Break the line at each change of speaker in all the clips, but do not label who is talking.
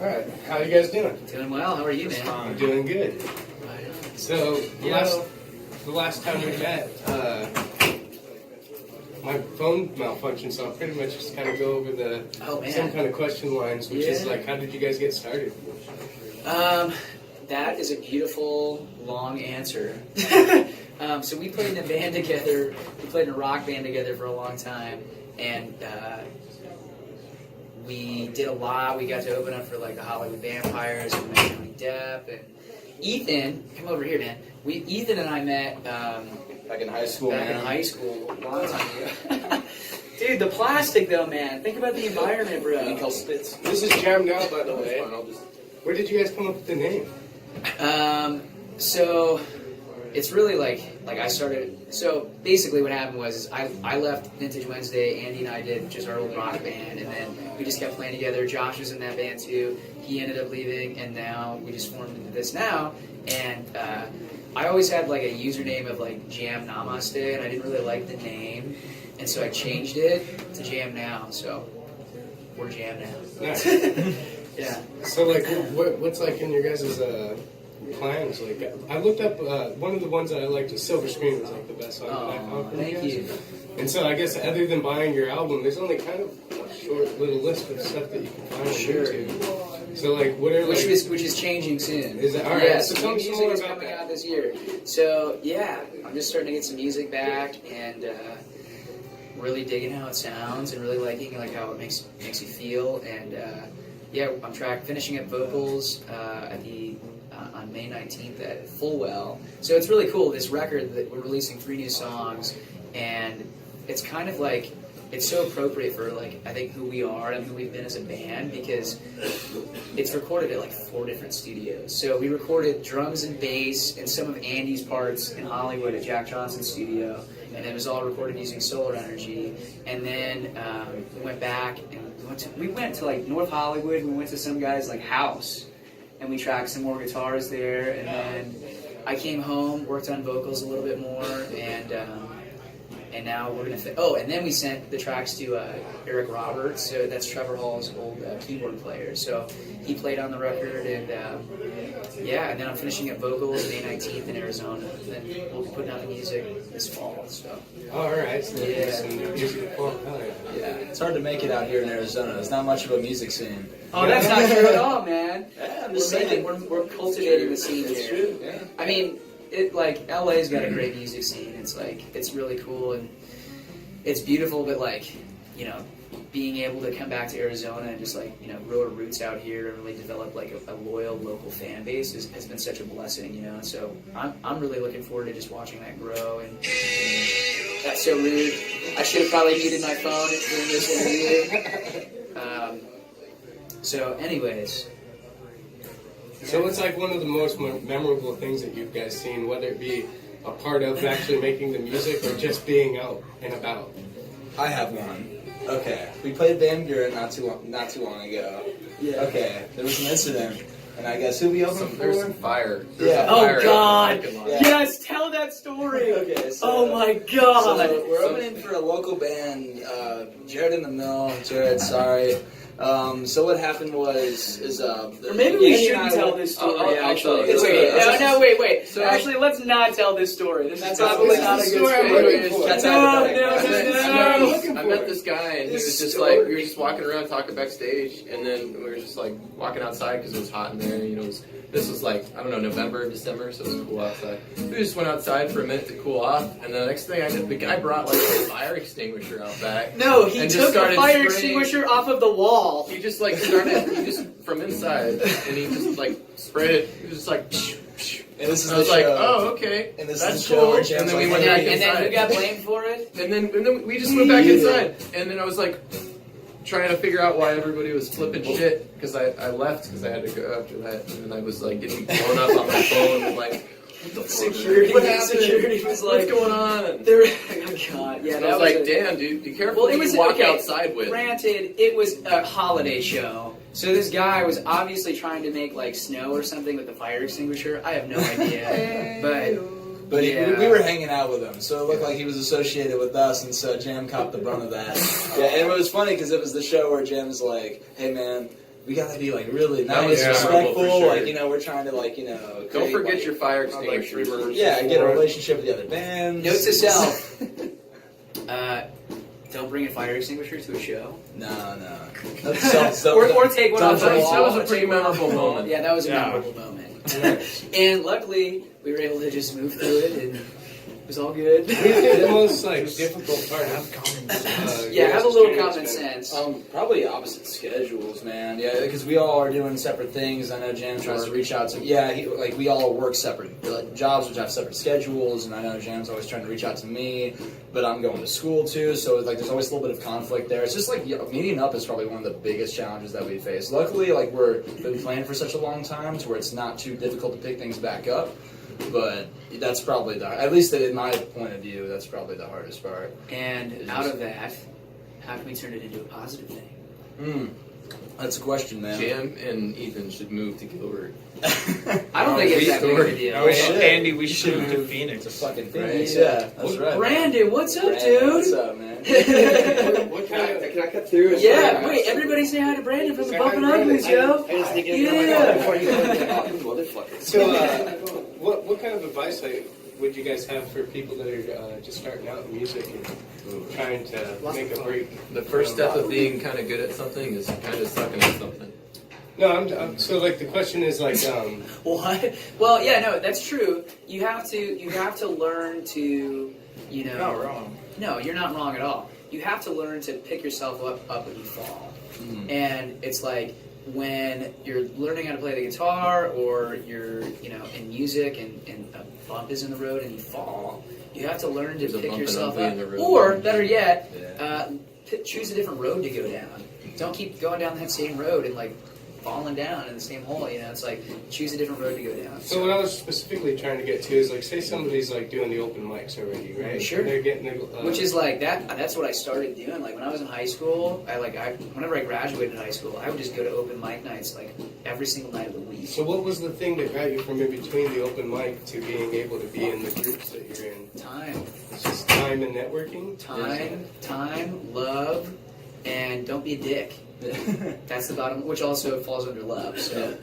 Alright, how you guys doing?
Doing well. How are you, man?
I'm doing good. So, the last time we met, my phone malfunctioned, so I'll pretty much just kind of go over the some kind of question lines, which is like, how did you guys get started?
That is a beautiful, long answer. So we played in a band together. We played in a rock band together for a long time, and we did a lot. We got to open up for like the Hollywood Vampires and Johnny Depp and Ethan. Come over here, man. Ethan and I met
back in high school.
Back in high school, a long time ago. Dude, the plastic though, man. Think about the environment, bro.
This is Jam Now, by the way. Where did you guys come up with the name?
So it's really like I started. So basically, what happened was I left Vintage Wednesday. Andy and I did just our old rock band, and then we just kept playing together. Josh was in that band too. He ended up leaving, and now we just formed into this now. And I always had like a username of like Jam Namaste, and I didn't really like the name, and so I changed it to Jam Now. So we're Jam Now.
Nice.
Yeah.
So like, what's like in your guys' plans? Like, I looked up one of the ones that I liked is Silver Screen was like the best song that I found from
thank you.
And so I guess other than buying your album, there's only kind of a short little list of stuff that you can find on YouTube. So like, what are
which is changing soon.
Is that all right?
Yes,
so tell me
music is coming out this year. So yeah, I'm just starting to get some music back and really digging how it sounds and really liking like how it makes you feel. And yeah, I'm finishing up vocals at the on May 19th at Fullwell. So it's really cool. This record that we're releasing 3 new songs, and it's kind of like it's so appropriate for like I think who we are and who we've been as a band because it's recorded at like 4 different studios. So we recorded drums and bass and some of Andy's parts in Hollywood at Jack Johnson's studio, and it was all recorded using solar energy. And then we went back and we went to like North Hollywood. We went to some guy's like house, and we tracked some more guitars there. And then I came home, worked on vocals a little bit more, and now we're gonna. And then we sent the tracks to Eric Roberts. So that's Trevor Hall's old keyboard player. So he played on the record, and yeah. And then I'm finishing up vocals May 19th in Arizona. And then we'll be putting out the music this fall. So.
All right. So
Yeah.
It's hard to make it out here in Arizona. There's not much of a music scene.
Oh, that's not true at all, man.
Yeah, I'm just saying.
We're cultivating the scene
It's
here.
true. Yeah.
I mean, like LA's got a great music scene. It's like it's really cool and it's beautiful, but like being able to come back to Arizona and just like grow our roots out here and really develop like a loyal local fan base has been such a blessing. So I'm really looking forward to just watching that grow. And that's so rude. I should have probably muted my phone during this interview. So, anyways.
So it's like one of the most memorable things that you guys seen, whether it be a part of actually making the music or just being out and about.
I have one. Okay, we played Van Buren not too long ago.
Yeah.
Okay, there was an incident, and I guess who we opened for?
There's some fire.
Oh God!
Yeah.
Yes, tell that story.
Okay, so,
oh my God!
So we're opening for a local band, Jared in the Mill. Jared, sorry. So what happened was
or maybe we shouldn't tell this story. Actually,
it's okay.
No, wait. So actually, let's not tell this story. That's probably not a good story.
That's
No.
I met this guy and he was just like, we were just walking around talking backstage, and then we were just like walking outside because it was hot in there. This was like, I don't know, November, December, so it was cool outside. We just went outside for a minute to cool off, and the next thing I did, the guy brought like a fire extinguisher out back.
No, he
and
took a fire extinguisher off of the wall.
He just like started, from inside, and he just like sprayed it. He was just like,
and this is
I was
the
like,
show.
oh, okay,
and this
that's
is the
cool.
show
And then we went back
And
inside.
then who got blamed for it?
And then we just went back inside, and then I was like trying to figure out why everybody was flipping shit because I left because I had to go after that, and I was like getting blown up on my phone and like.
Security.
What happened?
Security was like,
what's going on?
Oh God, yeah.
And I was like, damn, dude, be careful what you walk outside with.
Granted, it was a holiday show, so this guy was obviously trying to make like snow or something with the fire extinguisher. I have no idea,
But
yeah.
we were hanging out with him, so it looked like he was associated with us, and so Jam copped the brunt of that. Yeah, and it was funny because it was the show where Jam's like, hey man, we gotta be like really
That was
nice,
memorable
respectful.
for sure.
Like, you know, we're trying to like, you know,
Don't
create,
forget
like,
your fire
Like
extinguisher.
3 verses.
yeah, get a
for it.
relationship with the other bands.
Note to self. Don't bring a fire extinguisher to a show.
No. That's
Or take one
don't
off the
bring-
wall.
that was a
Take
pretty
one off the
memorable
wall.
moment.
Yeah, that was a
Yeah.
memorable moment. And luckily, we were able to just move through it, and it was all good.
I think the most like difficult part of
Yeah, have a little common sense.
Probably opposite schedules, man. Yeah, because we all are doing separate things. I know Jam tries to reach out to. Yeah, we all work separate jobs, which have separate schedules, and I know Jam's always trying to reach out to me. But I'm going to school too, so like there's always a little bit of conflict there. It's just like meeting up is probably one of the biggest challenges that we face. Luckily, like we've been playing for such a long time to where it's not too difficult to pick things back up. But that's probably at least in my point of view, that's probably the hardest part.
And out of that, how can we turn it into a positive thing?
That's a question, man.
Jam and Ethan should move to Gilbert.
I don't think it's that big of a deal.
Oh, shit.
Andy, we should move to Phoenix.
To fucking
Right.
Phoenix, yeah, that's right.
Brandon, what's up,
Brandon,
dude?
What's up, man?
What kind of
Can I cut through?
Yeah, wait, everybody say hi to Brandon from the Bumpin' Uglies, yo.
So, what kind of advice would you guys have for people that are just starting out in music and trying to make a break?
The first step of being kind of good at something is kind of sucking at something.
No, I'm so like the question is like
What? Well, yeah, no, that's true. You have to learn to, you know.
Not wrong.
No, you're not wrong at all. You have to learn to pick yourself up when you fall. And it's like when you're learning how to play the guitar, or you're, you know, in music and a bump is in the road and you fall. You have to learn to
There's a
pick
bump
yourself
and
up,
ugly in the road.
or better yet, choose a different road to go down. Don't keep going down that same road and like falling down in the same hole. You know, it's like choose a different road to go down.
so what I was specifically trying to get to is like say somebody's like doing the open mics already, right?
Sure.
They're getting the,
Which is like that. That's what I started doing. Like when I was in high school, whenever I graduated high school, I would just go to open mic nights like every single night of the week.
So what was the thing that got you from in between the open mic to being able to be in the groups that you're in?
Time,
It's just time and networking.
time, love, and don't be a dick. That's the bottom, which also falls under love. So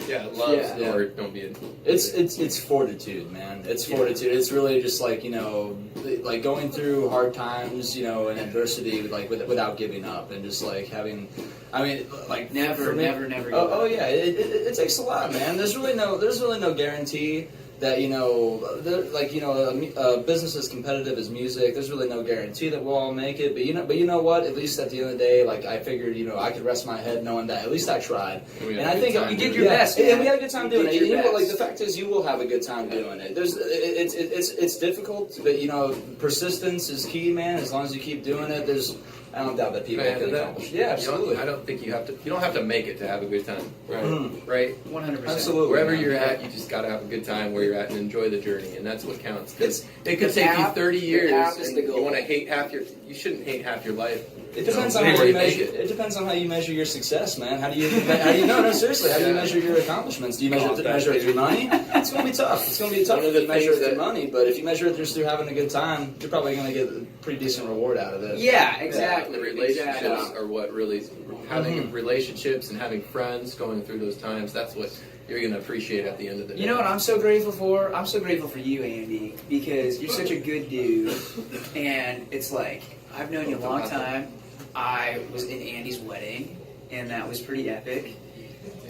Yeah, love
Yeah.
or don't be a...
It's fortitude, man. It's fortitude. It's really just like, you know, like going through hard times, you know, and adversity, like without giving up, and just like having, I mean, like
never give
Oh
up.
yeah, it takes a lot, man. There's really no guarantee that, you know, like, you know, a business as competitive as music, there's really no guarantee that we'll all make it. But you know what? At least at the end of the day, like I figured, you know, I could rest my head knowing that at least I tried. And I think
You did your best, man.
and we had a good time doing it.
did
You
your
know, like
best.
the fact is, you will have a good time doing it. It's difficult, but you know, persistence is key, man. As long as you keep doing it, I don't doubt that people
Man,
can
that-
accomplish. Yeah, absolutely.
I don't think you don't have to make it to have a good time.
Right.
Right?
100%.
Absolutely.
Wherever
man.
you're at, you just gotta have a good time where you're at and enjoy the journey, and that's what counts. Because it could
the
take you
app-
30
the
years,
app is
and
the
you
goal.
want to hate you shouldn't hate half your life.
It depends on
Before
how you
you make
measure.
it.
It depends on how you measure your success, man. How do you no seriously? How do you measure your accomplishments? Do you measure it through money? It's gonna be tough. It's gonna be tough
One of the
to measure it
things
through
that-
money. But if you measure it just through having a good time, you're probably gonna get a pretty decent reward out of it.
Yeah, exactly.
The relationships
Exactly.
are what really having relationships and having friends going through those times. That's what you're gonna appreciate at the end of the day.
You know what I'm so grateful for? I'm so grateful for you, Andy, because you're such a good dude, and it's like I've known you a long time. I was in Andy's wedding, and that was pretty epic.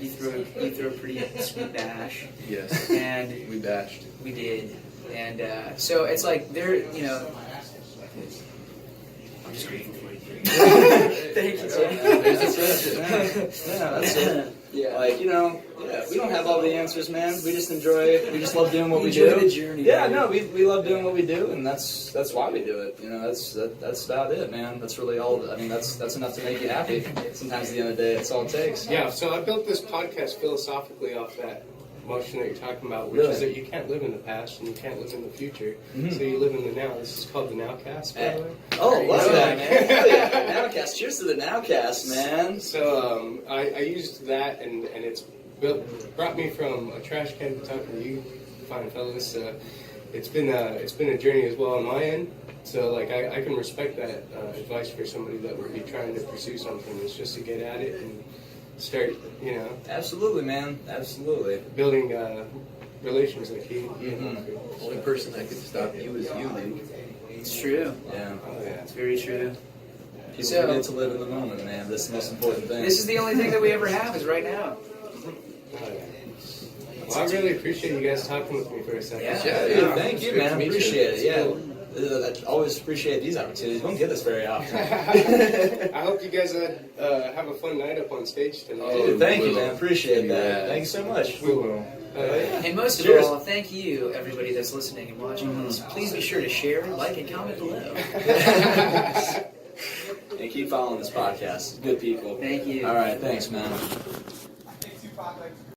You threw a pretty sweet bash,
Yes.
and
We bashed.
we did, and so it's like there, you know. I'm just grateful for you. Thank you,
There's a friendship.
Yeah, that's it.
Yeah.
Like, you know, we don't have all the answers, man. We just just love doing what we
Enjoy
do.
the journey.
Yeah,
man.
no, we love doing what we do, and that's why we do it. You know, that's about it, man. That's really all. I mean, that's enough to make you happy. Sometimes at the end of the day, that's all it takes.
Yeah, so I built this podcast philosophically off that motion that you're talking about, which
Really?
is that you can't live in the past and you can't live in the future.
Mhm.
So you live in the now. This is called the NOWCAST, by the way.
Oh, love
Yeah.
that, man. Hell yeah. Nowcast. Cheers to the Nowcast, man.
So I used that, and it's brought me from a trash can to talking to you, fine fellas. It's been a journey as well on my end. So like I can respect that advice for somebody that would be trying to pursue something. It's just to get at it and start, you know,
Absolutely, man. Absolutely.
building relations like he.
Mhm.
Only person that could stop you is you, dude.
It's true.
Yeah.
Oh yeah.
It's very true.
People
So-
forget to live in the moment, man. That's the most important thing.
This is the only thing that we ever have is right now.
Oh, yeah. Well, I really appreciate you guys talking with me for a second.
Yeah.
Yeah,
Dude,
yeah.
thank you,
It's great
man.
to meet you.
Appreciate it.
It's
Yeah.
cool.
I always appreciate these opportunities. We don't get this very often.
I hope you guys have a fun night up on stage tonight.
Oh,
Dude, thank you,
will.
man. Appreciate that.
Yeah.
Thank you so much.
We will.
Yeah.
And most of
Cheers.
all, thank you, everybody that's listening and watching this. Please be sure to share, like, and comment below.
And keep following this podcast. Good people.
Thank you.
All right. Thanks, man.